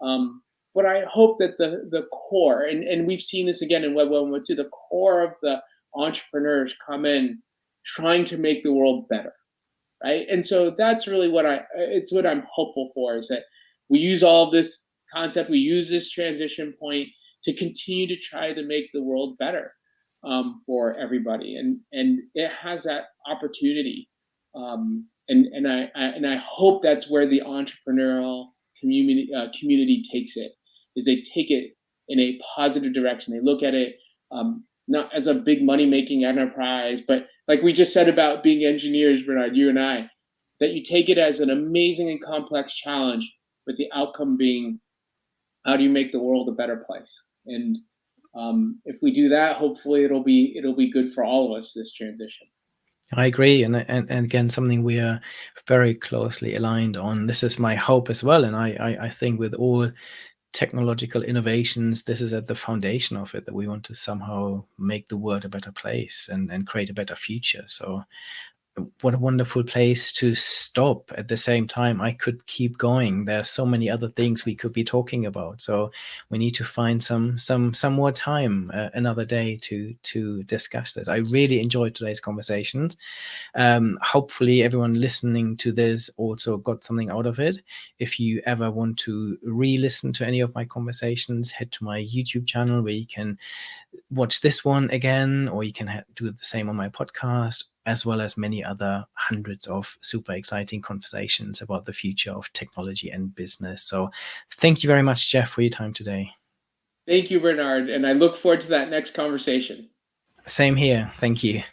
But I hope that the core, and we've seen this again in Web 1, Web 2, the core of the entrepreneurs come in trying to make the world better, right? And so that's really what I'm hopeful for, is that we use all of this concept, we use this transition point to continue to try to make the world better for everybody, and it has that opportunity, and I hope that's where the entrepreneurial community takes it, is they take it in a positive direction. They look at it not as a big money making enterprise, but like we just said about being engineers, Bernard, you and I, that you take it as an amazing and complex challenge, with the outcome being, how do you make the world a better place? And if we do that, hopefully it'll be good for all of us, this transition. I agree, and again, something we are very closely aligned on. This is my hope as well, and I think with all technological innovations, this is at the foundation of it, that we want to somehow make the world a better place and create a better future. So what a wonderful place to stop. At the same time, I could keep going. There are so many other things we could be talking about. So we need to find some more time another day to discuss this. I really enjoyed today's conversations. Hopefully everyone listening to this also got something out of it. If you ever want to re-listen to any of my conversations, head to my YouTube channel where you can watch this one again, or you can do the same on my podcast, as well as many other hundreds of super exciting conversations about the future of technology and business. So thank you very much, Jeff, for your time today. Thank you, Bernard. And I look forward to that next conversation. Same here. Thank you.